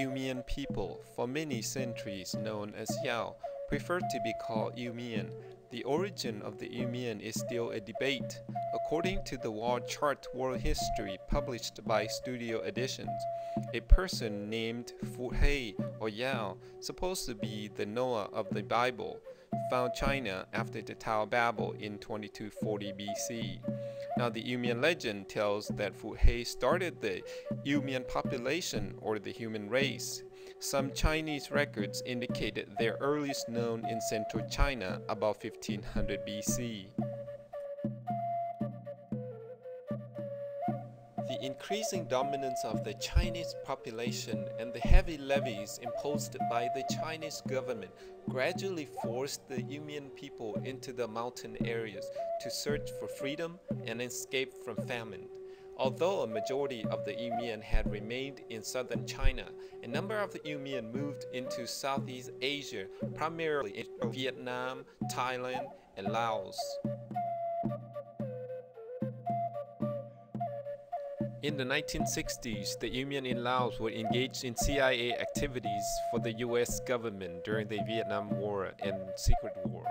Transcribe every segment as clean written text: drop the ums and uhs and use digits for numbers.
Yiu-Mien people, for many centuries known as Yao, prefer to be called Yiu-Mien. The origin of the Yiu-Mien is still a debate. According to the Wall Chart World History published by Studio Editions, a person named forsake or Yao, supposed to be the Noah of the Bible, found China after the Tower of Babel in 2240 BC. Now, the Yiu-Mien legend tells that forsake started the Yiu-Mien population or the human race. Some Chinese records indicated their earliest known in central China about 1500 BC. The increasing dominance of the Chinese population and the heavy levies imposed by the Chinese government gradually forced the Yiu-Mien people into the mountain areas to search for freedom and escape from famine. Although a majority of the Yiu-Mien had remained in southern China, a number of the Yiu-Mien moved into Southeast Asia, primarily in Vietnam, Thailand, and Laos. In the 1960s, the Yiu-Mien in Laos were engaged in CIA activities for the US government during the Vietnam War and Secret War.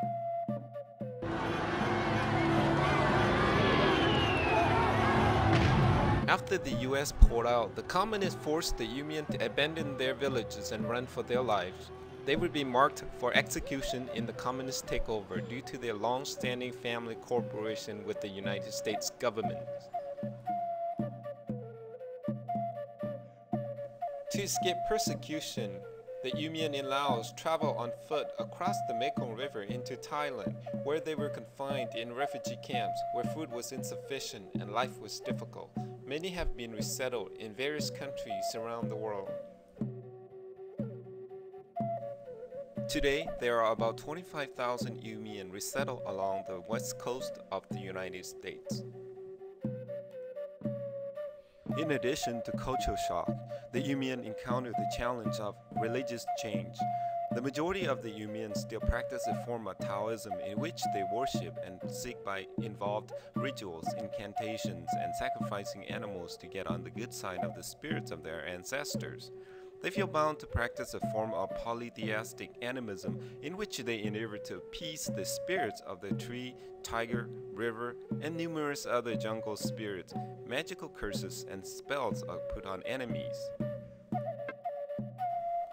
After the US pulled out, the communists forced the Yiu-Mien to abandon their villages and run for their lives. They would be marked for execution in the communist takeover due to their long-standing family cooperation with the United States government. To escape persecution, the Yiu-Mien in Laos traveled on foot across the Mekong River into Thailand, where they were confined in refugee camps where food was insufficient and life was difficult. Many have been resettled in various countries around the world. Today, there are about 25,000 Yiu-Mien resettled along the west coast of the United States. In addition to cultural shock, the Yiu-Mien encountered the challenge of religious change. The majority of the Yiu-Mien still practice a form of Taoism in which they worship and seek by involved rituals, incantations, and sacrificing animals to get on the good side of the spirits of their ancestors. They feel bound to practice a form of polytheistic animism in which they endeavor to appease the spirits of the tree, tiger, river, and numerous other jungle spirits. Magical curses and spells are put on enemies.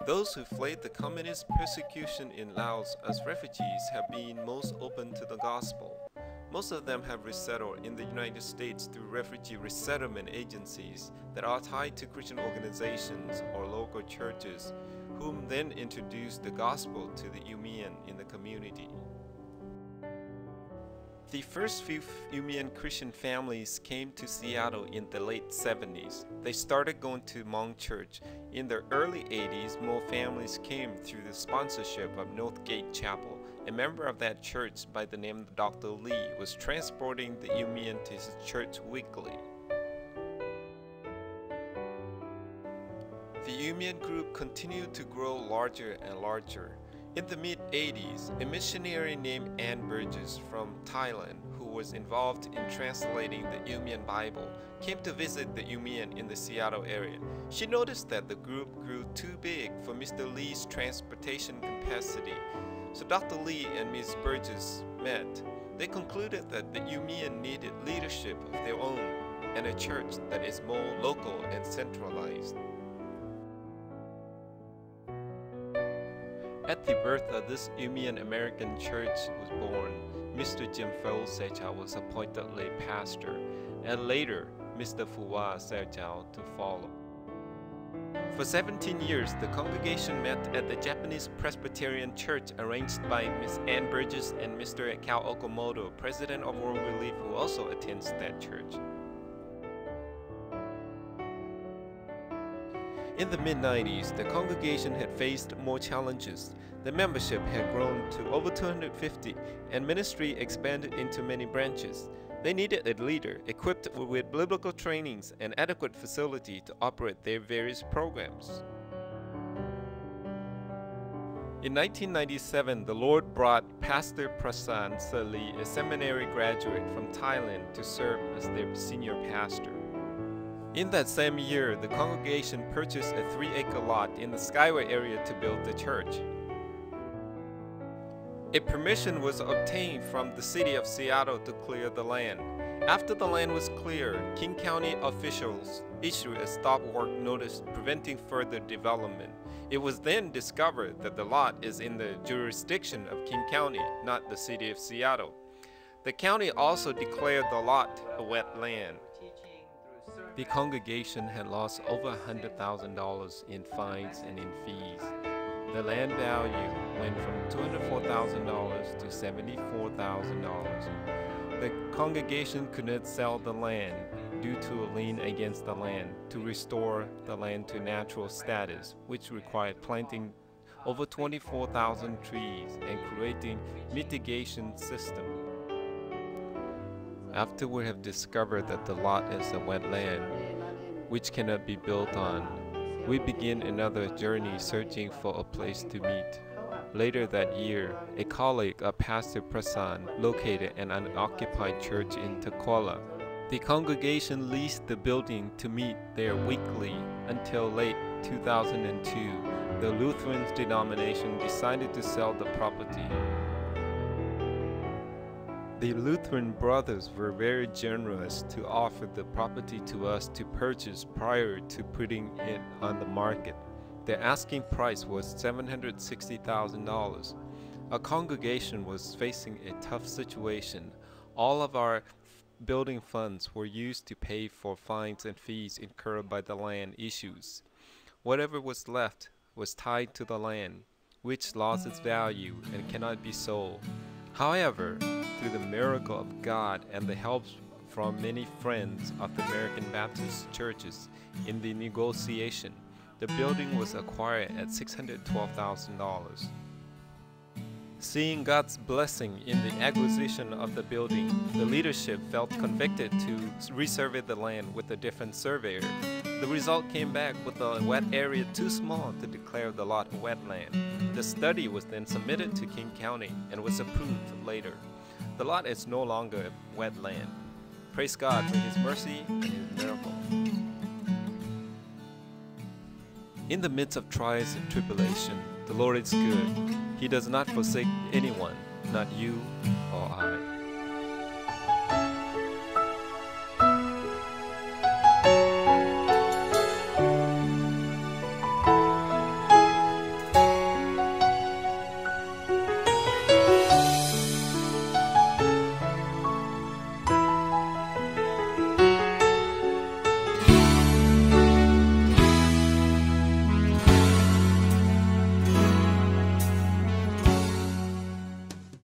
Those who fled the communist persecution in Laos as refugees have been most open to the gospel. Most of them have resettled in the United States through refugee resettlement agencies that are tied to Christian organizations or local churches, whom then introduce the gospel to the Yiu-Mien in the community. The first few Yiu-Mien Christian families came to Seattle in the late 70s. They started going to Hmong Church. In the early 80s, more families came through the sponsorship of Northgate Chapel. A member of that church by the name of Dr. Lee was transporting the Yiu-Mien to his church weekly. The Yiu-Mien group continued to grow larger and larger. In the mid-80s, a missionary named Ann Burgess from Thailand, who was involved in translating the Yiu-Mien Bible, came to visit the Yiu-Mien in the Seattle area. She noticed that the group grew too big for Mr. Lee's transportation capacity. So Dr. Lee and Ms. Burgess met. They concluded that the Yiu-Mien needed leadership of their own and a church that is more local and centralized. At the birth of this Yiu-Mien American church was born, Mr. Jim forsake was appointed lay pastor, and later Mr. forsake to follow. For 17 years, the congregation met at the Japanese Presbyterian Church arranged by Ms. Ann Burgess and Mr. Cal Okamoto, president of World Relief, who also attends that church. In the mid-90s, the congregation had faced more challenges. The membership had grown to over 250, and ministry expanded into many branches. They needed a leader equipped with biblical trainings and adequate facility to operate their various programs. In 1997, the Lord brought Pastor Prasan Sali, a seminary graduate from Thailand, to serve as their senior pastor. In that same year, the congregation purchased a 3-acre lot in the Skyway area to build the church. A permission was obtained from the city of Seattle to clear the land. After the land was cleared, King County officials issued a stop work notice preventing further development. It was then discovered that the lot is in the jurisdiction of King County, not the city of Seattle. The county also declared the lot a wetland. The congregation had lost over $100,000 in fines and in fees. The land value went from $204,000 to $74,000. The congregation could not sell the land due to a lien against the land to restore the land to natural status, which required planting over 24,000 trees and creating mitigation system. After we have discovered that the lot is a wetland, which cannot be built on, we begin another journey searching for a place to meet. Later that year, a colleague of Pastor Prasan located an unoccupied church in Tukwila. The congregation leased the building to meet there weekly until late 2002. The Lutheran denomination decided to sell the property. The Lutheran brothers were very generous to offer the property to us to purchase prior to putting it on the market. The asking price was $760,000. Our congregation was facing a tough situation. All of our building funds were used to pay for fines and fees incurred by the land issues. Whatever was left was tied to the land, which lost its value and cannot be sold. However, through the miracle of God and the help from many friends of the American Baptist churches in the negotiation, the building was acquired at $612,000. Seeing God's blessing in the acquisition of the building, the leadership felt convicted to resurvey the land with a different surveyor. The result came back with a wet area too small to declare the lot wetland. The study was then submitted to King County and was approved later. The lot is no longer a wetland. Praise God for His mercy and His miracle. In the midst of trials and tribulation, the Lord is good. He does not forsake anyone, not you or I.